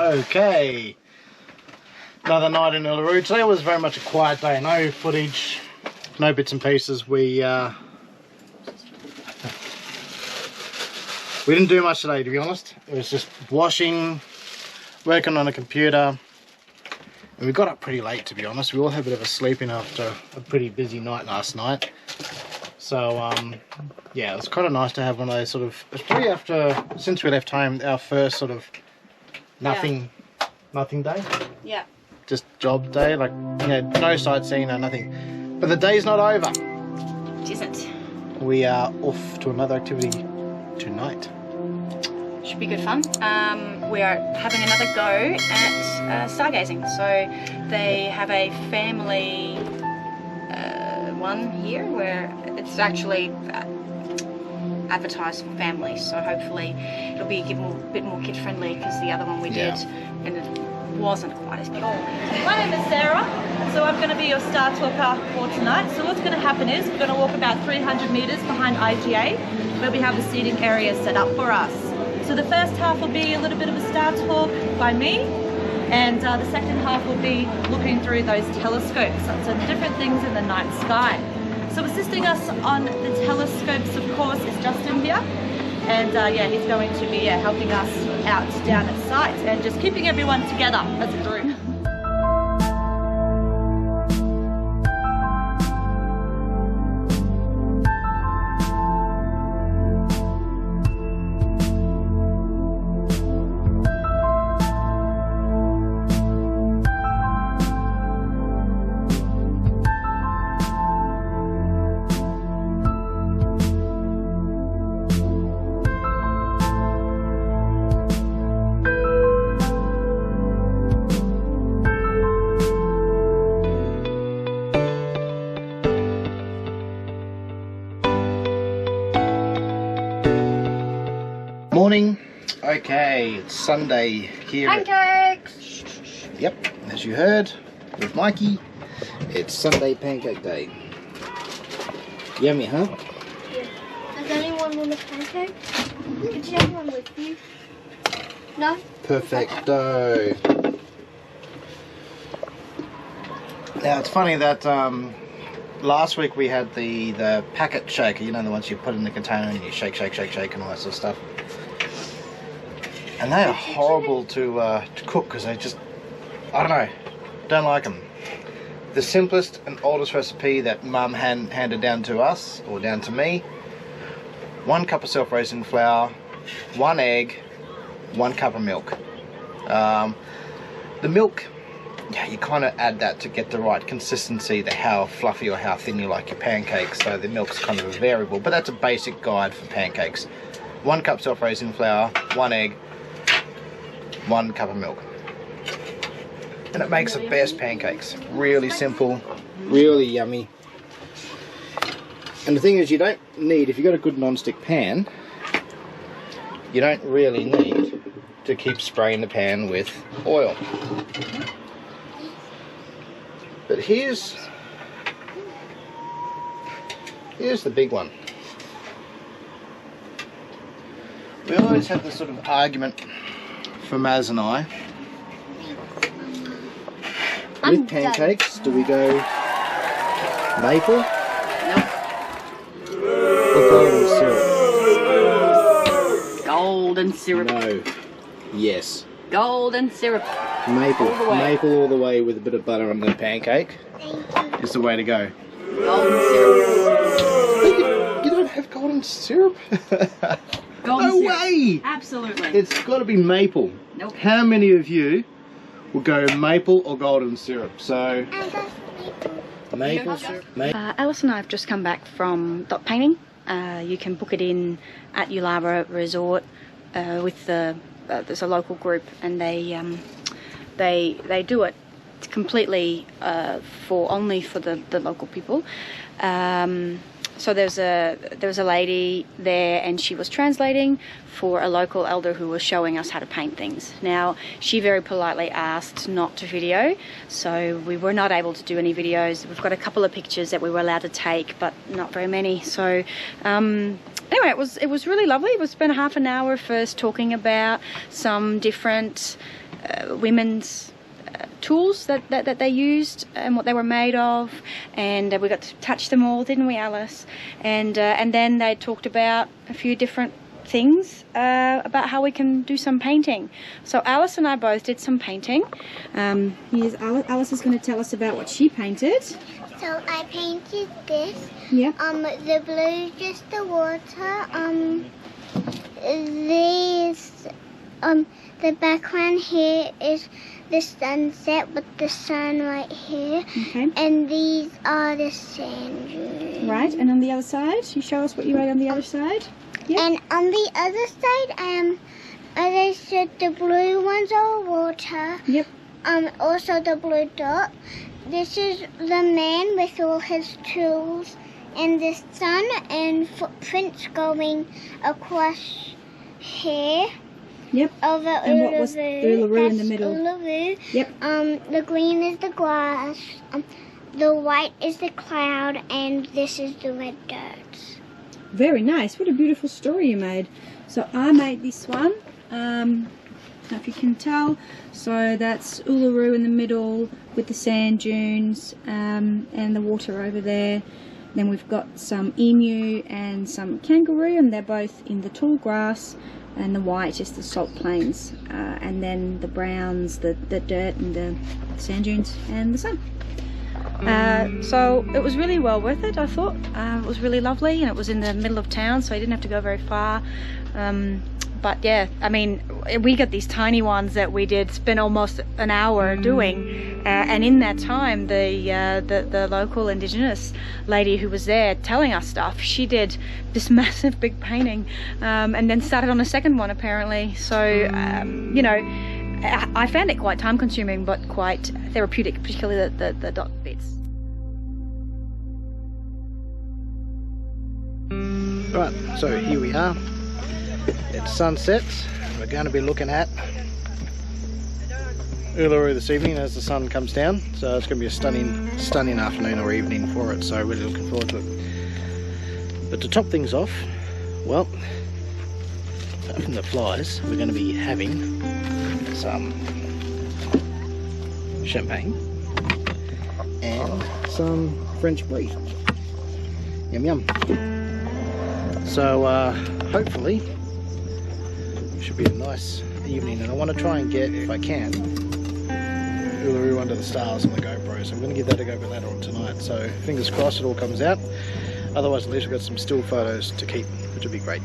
Okay, another night in Uluru. Today was very much a quiet day. No footage, no bits and pieces. We didn't do much today, to be honest. It was just washing, working on a computer, and we got up pretty late, to be honest. We all had a bit of a sleep in after a pretty busy night last night. So yeah, it was kind of nice to have one of those sort of, especially after, since we left home, our first sort of nothing day. Yeah. Just job day, like, you know, no sightseeing, no nothing. But the day's not over. It isn't. We are off to another activity tonight. Should be good fun. We are having another go at stargazing. So they have a family one here where it's actually advertised for families. So hopefully it'll be a bit more kid friendly, because the other one we did and it wasn't quite as big. My name is Sarah, so I'm going to be your star talker for tonight. So what's going to happen is we're going to walk about 300 metres behind IGA, where we have the seating area set up for us. So the first half will be a little bit of a star talk by me, and the second half will be looking through those telescopes, so different things in the night sky. So assisting us on the telescopes, of course, is Justin here, and yeah, he's going to be helping us out down at site and just keeping everyone together as a group. Morning. Okay, it's Sunday here. Pancakes! Yep, as you heard with Mikey, it's Sunday pancake day. Yummy, huh? Yeah. Does anyone want a pancake? Could you have one with you? No? Perfecto. Now it's funny that last week we had the packet shaker, you know, the ones you put in the container and you shake and all that sort of stuff. And they are horrible to cook, because they just, I don't know, don't like them. The simplest and oldest recipe that Mum handed down to us, or down to me: 1 cup of self-raising flour, 1 egg, 1 cup of milk. The milk, yeah, you kind of add that to get the right consistency, how fluffy or how thin you like your pancakes. So the milk's kind of a variable, but that's a basic guide for pancakes. 1 cup self-raising flour, 1 egg, 1 cup of milk, and it makes the best pancakes. Really simple, really yummy. And the thing is, you don't need, if you've got a good non-stick pan, you don't really need to keep spraying the pan with oil. But here's the big one. We always have this sort of argument for Maz and I. With pancakes, do we go maple? Nope. Or golden syrup? Golden syrup. No. Yes. Golden syrup. Maple. All the way. Maple all the way with a bit of butter on the pancake is the way to go. Golden syrup. You don't have golden syrup? Golden No syrup. way! Absolutely. It's got to be maple. Nope. How many of you will go maple or golden syrup? So, maple syrup. Alice and I have just come back from dot painting. You can book it in at Yulara Resort with there's a local group, and they do it completely only for the local people. so there was a lady there, and she was translating for a local elder who was showing us how to paint things. Now, she very politely asked not to video, so we were not able to do any videos. We've got a couple of pictures that we were allowed to take, but not very many. So anyway, it was really lovely. We spent half an hour first talking about some different women's tools that they used and what they were made of, and we got to touch them all, didn't we, Alice? And then they talked about a few different things about how we can do some painting. So Alice and I both did some painting. Here's Alice is going to tell us about what she painted. So I painted this. Yeah. The blue is just the water. These the background here is the sunset with the sun right here. Okay. And these are the sand dunes. Right, and on the other side, you show us what you wrote on the other side. Yep. And on the other side, as I said, the blue ones are water. Yep. Also the blue dot. This is the man with all his tools, and the sun and footprints going across here. Yep. Over And what was Uluru in the That's middle? Uluru. Yep. The green is the grass. The white is the cloud, and this is the red dirt. Very nice. What a beautiful story you made. So I made this one. I don't know if you can tell. So that's Uluru in the middle with the sand dunes and the water over there. Then we've got some emu and some kangaroo, and they're both in the tall grass. And the white is the salt plains, and then the browns, the dirt and the sand dunes and the sun. So it was really well worth it, I thought. It was really lovely, and it was in the middle of town, so I didn't have to go very far. But yeah, I mean, we got these tiny ones that we did spend almost an hour doing, and in that time, the local Indigenous lady who was there telling us stuff, she did this massive big painting, and then started on a second one apparently. So you know, I found it quite time consuming, but quite therapeutic, particularly the dot bits. Right, so here we are. It's sunset. We're going to be looking at Uluru this evening as the sun comes down. So it's going to be a stunning afternoon or evening for it. So really looking forward to it. But to top things off, well, apart from the flies, we're going to be having some champagne and some French brie. Yum yum. So hopefully it should be a nice evening, and I want to try and get, if I can, Uluru under the stars on the GoPro, so I'm going to give that a go later on tonight. So fingers crossed it all comes out. Otherwise at least we've got some still photos to keep, which would be great.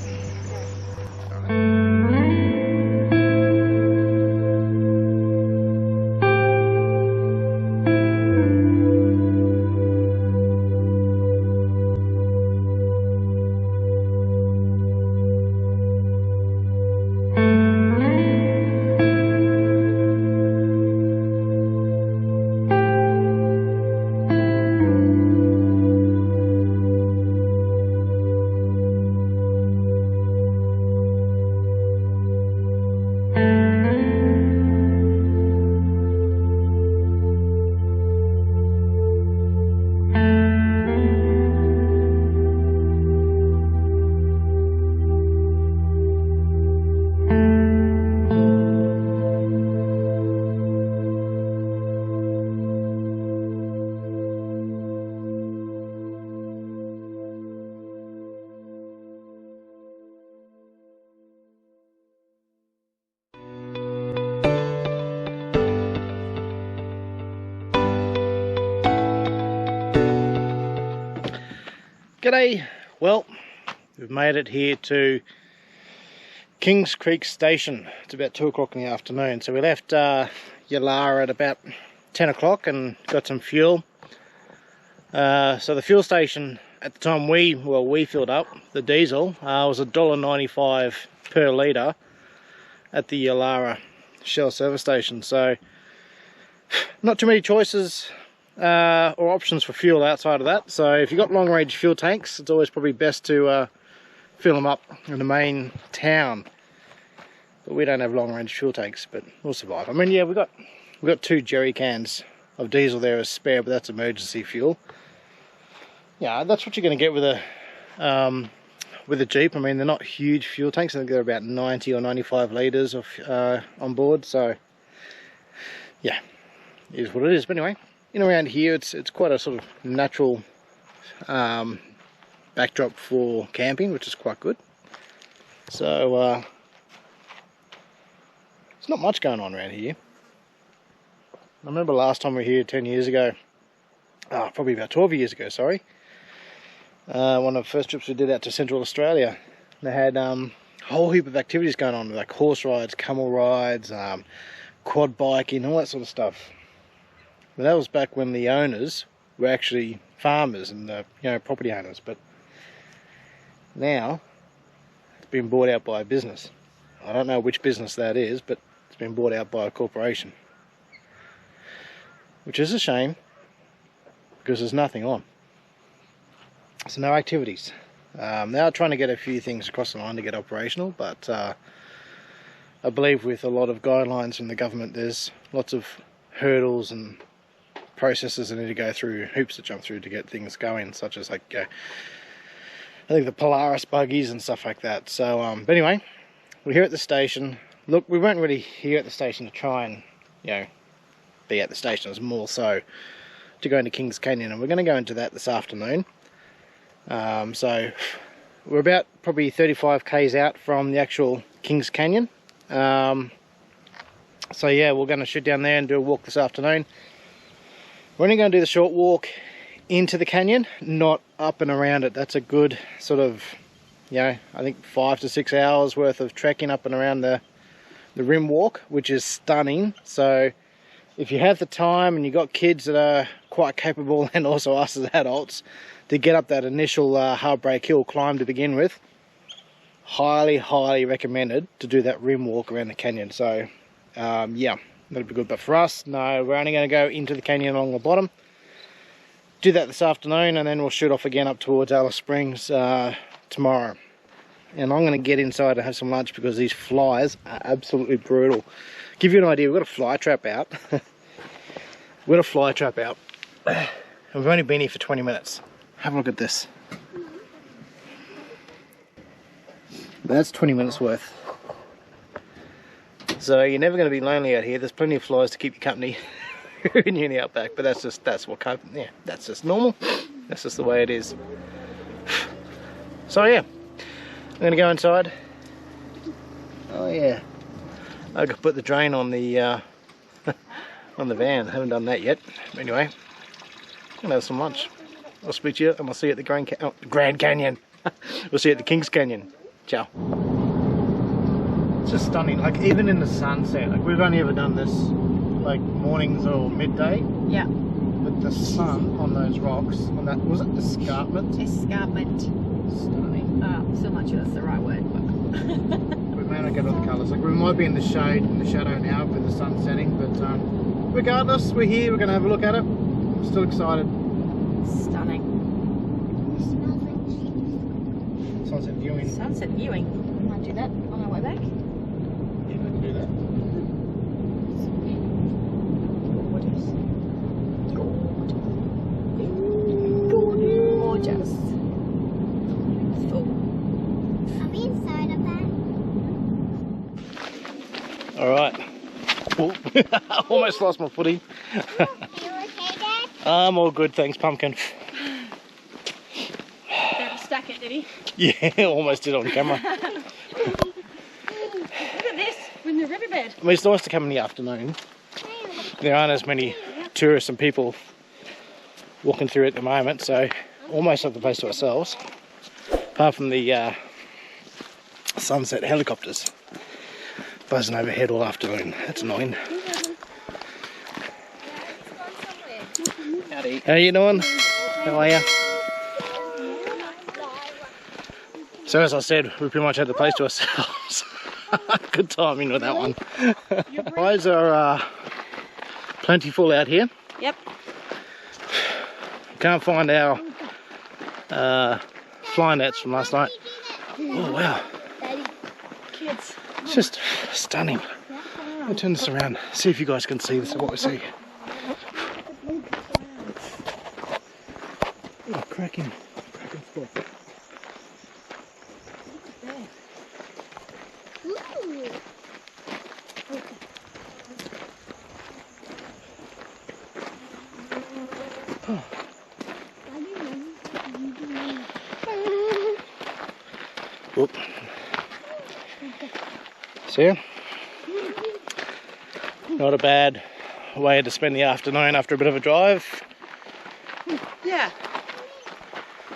G'day, well, we've made it here to Kings Creek Station. It's about 2 o'clock in the afternoon, so we left Yulara at about 10 o'clock and got some fuel. So the fuel station at the time we filled up, the diesel, was $1.95 per litre at the Yulara Shell service station. So not too many choices or options for fuel outside of that. So if you've got long range fuel tanks, it's always probably best to fill them up in the main town. But we don't have long range fuel tanks, but we'll survive. I mean, yeah, we've got 2 jerry cans of diesel there as spare, but that's emergency fuel. Yeah, that's what you're going to get with a Jeep. I mean, they're not huge fuel tanks. I think they're about 90 or 95 litres of on board. So yeah, it is what it is. But anyway, in around here, it's quite a sort of natural backdrop for camping, which is quite good. So there's not much going on around here. I remember last time we were here 10 years ago, probably about 12 years ago, sorry. One of the first trips we did out to Central Australia. They had a whole heap of activities going on, like horse rides, camel rides, quad biking, all that sort of stuff. But that was back when the owners were actually farmers and property owners. But now it's been bought out by a business. I don't know which business that is, but it's been bought out by a corporation. Which is a shame, because there's nothing on. So no activities. They are trying to get a few things across the line to get operational, but I believe with a lot of guidelines from the government, there's lots of hurdles and processes that need to go through, hoops to jump through to get things going, such as like I think the Polaris buggies and stuff like that. So but anyway, we're here at the station. Look, we weren't really here at the station to try and be at the station. It's more so to go into Kings Canyon, and we're going to go into that this afternoon. So we're about probably 35 k's out from the actual Kings Canyon. So yeah, we're going to shoot down there and do a walk this afternoon. We're only going to do the short walk into the canyon, not up and around it. That's a good sort of, I think 5 to 6 hours worth of trekking up and around the rim walk, which is stunning. So if you have the time and you've got kids that are quite capable, and also us as adults, to get up that initial Heartbreak Hill climb to begin with, highly recommended to do that rim walk around the canyon. So yeah, that'll be good. But for us, no, we're only going to go into the canyon along the bottom, do that this afternoon, and then we'll shoot off again up towards Alice Springs tomorrow. And I'm going to get inside and have some lunch, because these flies are absolutely brutal. Give you an idea, we've got a fly trap out. We've got a fly trap out. And we've only been here for 20 minutes. Have a look at this. That's 20 minutes worth. So you're never going to be lonely out here. There's plenty of flies to keep you company in the outback. But that's just normal. That's just the way it is. So yeah, I'm going to go inside. Oh yeah, I could put the drain on the on the van. Haven't done that yet. Anyway, I'm gonna have some lunch. I'll speak to you, and I'll see you at the Grand Canyon. We'll see you at the Kings Canyon. Ciao. It's just stunning. Like even in the sunset, like we've only ever done this like mornings or midday. Yeah. But the sun on those rocks, on that, was it escarpment? Escarpment. Stunning. Still not sure that's the right word, but We may not get all the colours. Like we might be in the shade, in the shadow now with the sun setting, but regardless, we're here. We're going to have a look at it. I'm still excited. stunning. Sunset viewing. Sunset viewing. We might do that on our way back. Yeah, we can do that. Gorgeous. Are we inside of that? Alright. Oh, almost lost my footing. You okay, Dad? I'm all good, thanks, Pumpkin. Stack it, did he? Yeah, almost did on camera. Look at this, we're in the riverbed. I mean, it's nice to come in the afternoon. There aren't as many tourists and people walking through at the moment, so almost have the place to ourselves. Apart from the sunset helicopters buzzing overhead all afternoon. That's annoying. Howdy. How you doing? How are you? So as I said, we pretty much had the place to ourselves. Good timing with that one. Flies are plentiful out here. Yep. Can't find our fly nets from last night. Oh wow. Kids. It's just stunning. I'll turn this around, see if you guys can see this, what we see. Oh, cracking spot. Whoop. See? Not a bad way to spend the afternoon after a bit of a drive. Yeah.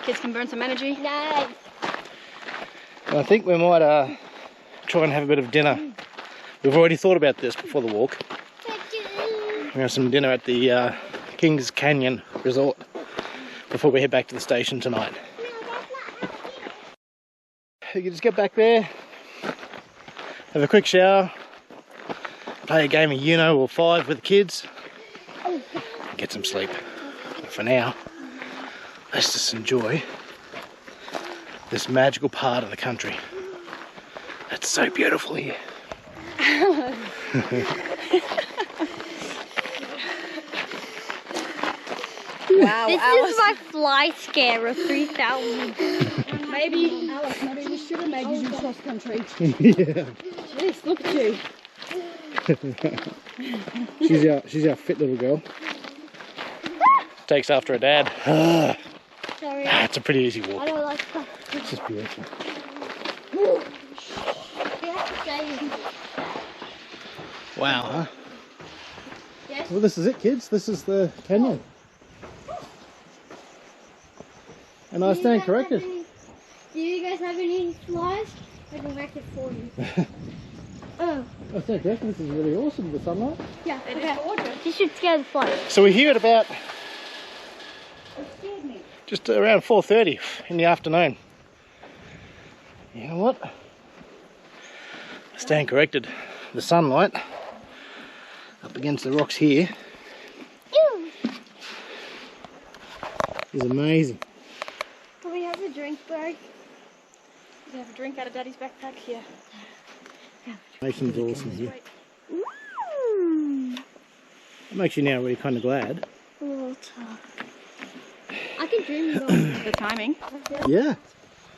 Kids can burn some energy. Nice. I think we might try and have a bit of dinner. We've already thought about this before the walk. We have some dinner at the Kings Canyon Resort before we head back to the station tonight. You can just get back there, have a quick shower, play a game of Uno or 5 with the kids, get some sleep. But for now, let's just enjoy this magical part of the country. It's so beautiful here. Wow, This Alice. is my fly scare of 3,000. Maybe Alice, maybe we should have made you do cross country. Yeah. Jeez, look at you. She's our fit little girl. Takes after her dad. Sorry, It's a pretty easy I walk. don't like that. It's just beautiful. Wow, huh? Yes. Well, this is it, kids. This is the canyon. And I stand corrected. Do you guys have any flies? I can make it for you. Oh, I stand corrected. This is really awesome, the sunlight. yeah. It is Okay. gorgeous. You should scare the flies. So we're here at about just around 4:30 in the afternoon. You know what? I stand corrected. The sunlight up against the rocks here is amazing. Can we have a drink break? You have a drink out of Daddy's backpack here. Nation's awesome here. Ooh. It makes you now really kind of glad. Water. I can dream it all. The timing, Yeah,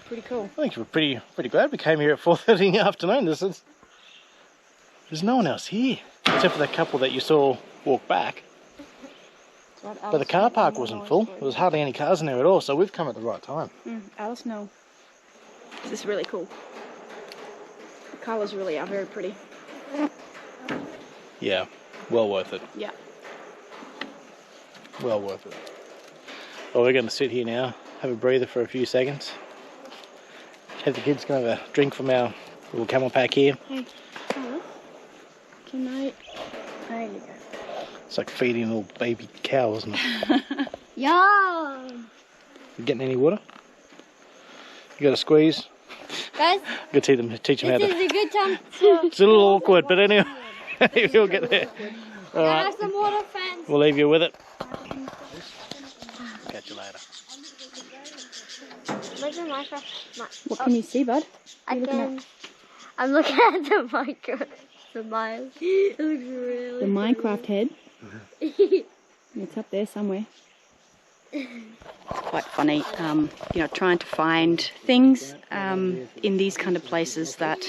pretty cool. I think we're pretty glad we came here at 4:30 in the afternoon. There's no one else here except for the couple that you saw walk back. But the car park wasn't full. There was hardly any cars in there at all, so we've come at the right time. Alice, no. This is really cool. The colours really are very pretty. Yeah, well worth it. Yeah. Well worth it. Well, we're going to sit here now, have a breather for a few seconds. Have the kids can have a drink from our little camel pack here. Can I? There you go. It's like feeding a little baby cow, isn't it? Yum! You getting any water? You got to squeeze. Guys, Good teach them how this to. is a good time to It's a little awkward, but anyway, we'll get there. All right, have some water, fans. we'll leave you with it. Catch you later. Look at Minecraft. What can you see, bud? I'm looking at the Minecraft. The miles. It looks really The Minecraft head. It's up there somewhere. Quite funny, you know, trying to find things in these kind of places that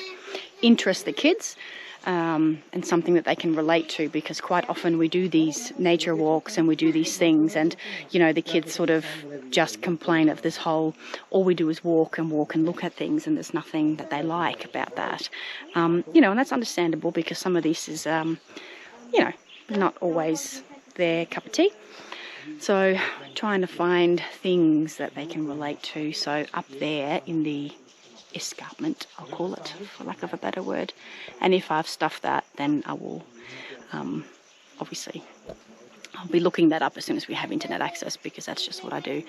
interest the kids and something that they can relate to, because quite often we do these nature walks and we do these things and, you know, the kids sort of just complain of this whole, all we do is walk and look at things and there's nothing that they like about that. You know, and that's understandable because some of this is, you know, not always their cup of tea. So trying to find things that they can relate to. So up there in the escarpment, I'll call it, for lack of a better word. And if I've stuffed that, then I will, obviously, I'll be looking that up as soon as we have internet access, because that's just what I do.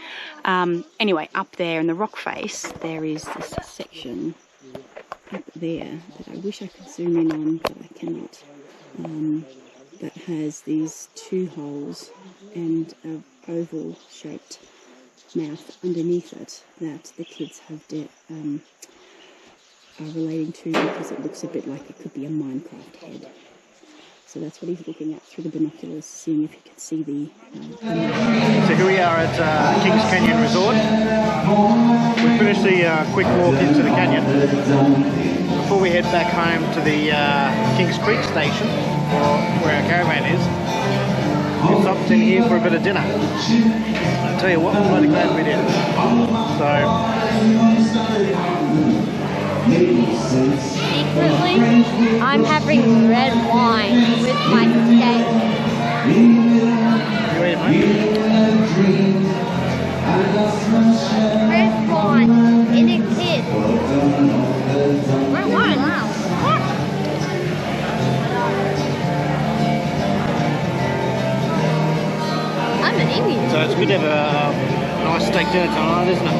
Anyway, up there in the rock face, there is this section up there that I wish I could zoom in on, but I cannot. that has these 2 holes and an oval shaped mouth underneath it that the kids have are relating to because it looks a bit like it could be a Minecraft head. So that's what he's looking at through the binoculars, seeing if he could see the... So here we are at Kings Canyon Resort. We finished the quick walk into the canyon. Before we head back home to the Kings Creek station, where our caravan is, we stopped in here for a bit of dinner. I'll tell you what, I'm bloody glad we did. Secretly, I'm having red wine with my steak. You eat, mate? Red wine in a kid. Red wine? Wow. I'm an Indian. So it's good to have a nice steak dinner tonight, isn't it?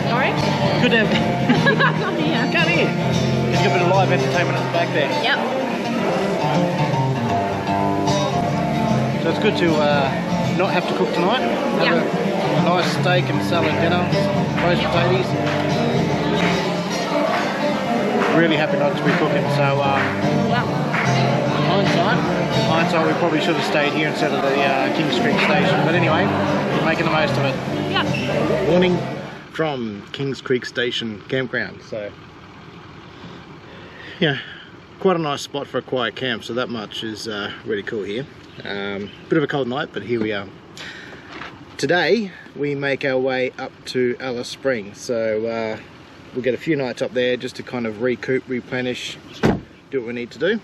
Sorry? Good to have... Come here. Come here. There's got a bit of live entertainment at the back there. Yep. So it's good to not have to cook tonight. Have a nice steak and salad dinner, roast potatoes. Really happy not to be cooking. So hindsight, we probably should have stayed here instead of the Kings Creek station. But anyway, we're making the most of it. Yep. Morning from Kings Creek Station campground. So yeah, quite a nice spot for a quiet camp, so that much is really cool here. Bit of a cold night, but here we are. Today we make our way up to Alice Springs, so we'll get a few nights up there just to kind of recoup, replenish, do what we need to do.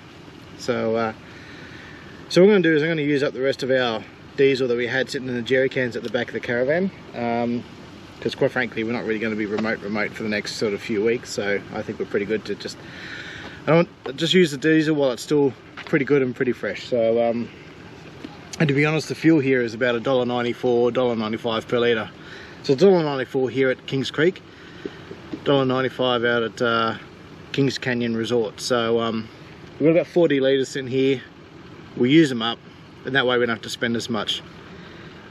So what I'm going to do is I'm going to use up the rest of our diesel that we had sitting in the jerry cans at the back of the caravan, because quite frankly we're not really going to be remote for the next sort of few weeks, so I think we're pretty good to just use the diesel while it's still pretty good and pretty fresh. So and to be honest, the fuel here is about $1.94, $1.95 per litre. So $1.94 here at Kings Creek, $1.95 out at Kings Canyon Resort. So we've got about 40 litres sitting here. We'll use them up, and that way we don't have to spend as much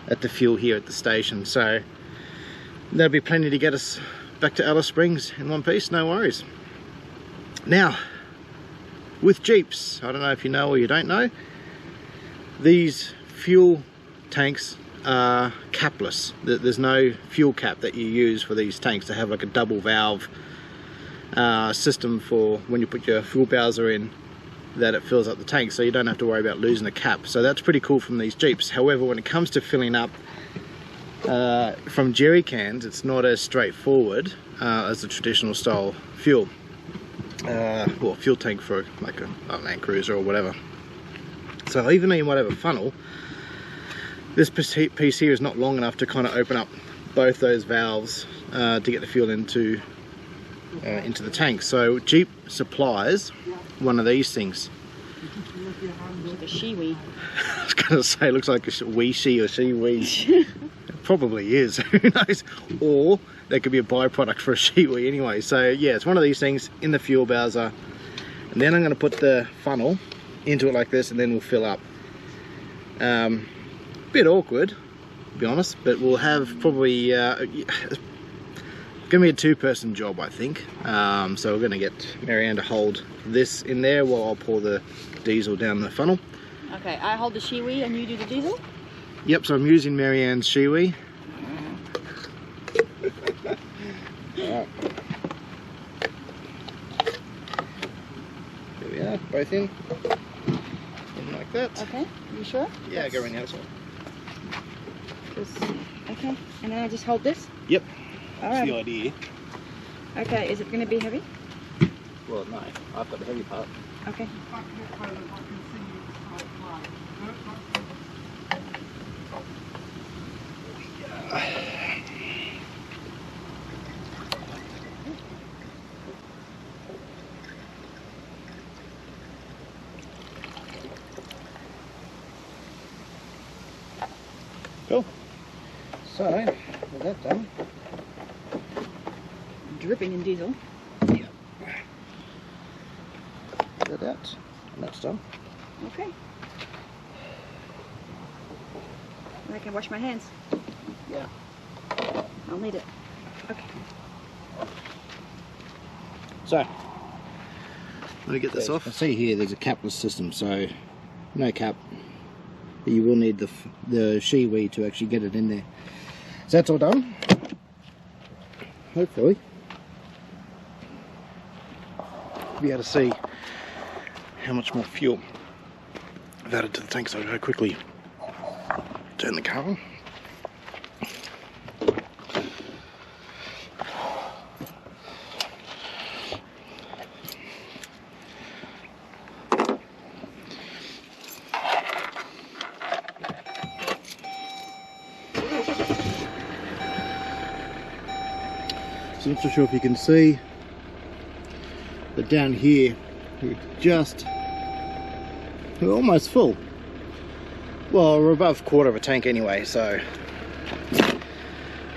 at the fuel here at the station. So that'll be plenty to get us back to Alice Springs in one piece, no worries. Now, with Jeeps, I don't know if you know or you don't know, these fuel tanks are capless. There's no fuel cap that you use for these tanks. They have like a double valve system for when you put your fuel bowser in, that it fills up the tank, so you don't have to worry about losing the cap. So that's pretty cool from these Jeeps. However, when it comes to filling up from jerry cans, it's not as straightforward as the traditional style fuel. Well, fuel tank for like a Land Cruiser or whatever. So even though you might have a funnel, this piece here is not long enough to kind of open up both those valves to get the fuel into the tank. So Jeep supplies one of these things. Like a shiwi. I was going to say, it looks like a wee-she or she-wee. It probably is, who knows? Or that could be a byproduct for a she-wee anyway. So yeah, it's one of these things in the fuel bowser. And then I'm going to put the funnel into it like this, and then we'll fill up. Bit awkward, to be honest, but we'll have probably it's gonna be a two-person job, I think. So we're gonna get Marianne to hold this in there while I'll pour the diesel down the funnel. Okay, I hold the shiwi and you do the diesel? Yep, so I'm using Marianne's shiwi. Alright. There we are, both in. Like that. Okay, you sure? Yeah, go around the outside. Okay, and then I just hold this? Yep, All that's right. the idea. Okay, is it going to be heavy? Well, no, I've got the heavy part. Okay. Cool. So, with that done, Dripping in diesel. yeah, that out, and that's done. Okay. I can wash my hands. Yeah. I'll need it. Okay. So, let me get this off. I see here there's a capless system, so no cap. But you will need the shiwi to actually get it in there. So that's all done. Hopefully, be able to see how much more fuel I've added to the tank, so I'll go quickly turn the car on. So I'm not so sure if you can see, but down here we're almost full. Well, we're above quarter of a tank anyway, so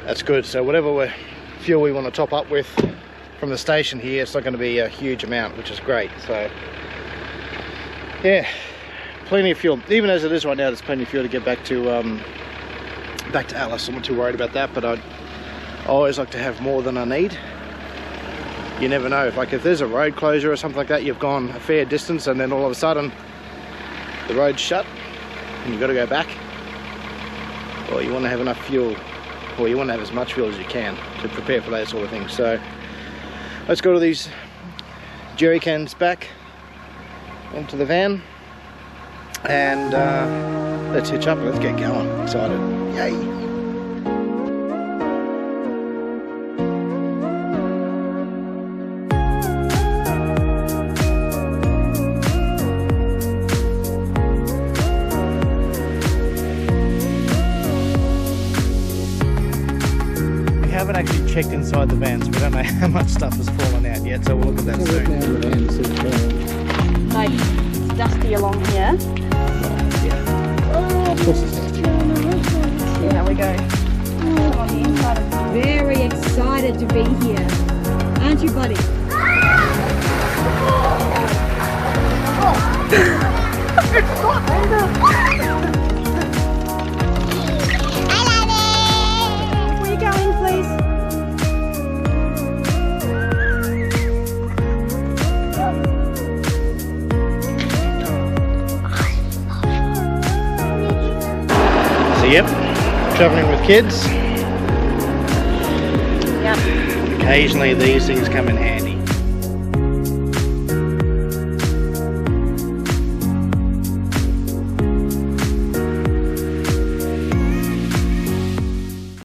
that's good. So whatever fuel we want to top up with from the station here, it's not going to be a huge amount, which is great. So yeah, plenty of fuel. Even as it is right now, there's plenty of fuel to get back to Alice. I'm not too worried about that, but I always like to have more than I need. You never know, if there's a road closure or something like that, you've gone a fair distance and then all of a sudden the road's shut and you've got to go back. Well, you want to have enough fuel, or you want to have as much fuel as you can to prepare for that sort of thing. So let's go to these jerry cans back onto the van and let's hitch up and let's get going. Excited. Yay! Actually checked inside the van, so we don't know how much stuff has fallen out yet, so we'll look at that soon. Like, it's dusty along here. Yeah. Of course it's dusty. See how we go. On the inside of Very excited to be here. Aren't you, buddy? Where you going, please? So yep, travelling with kids. Yep. Occasionally these things come in handy.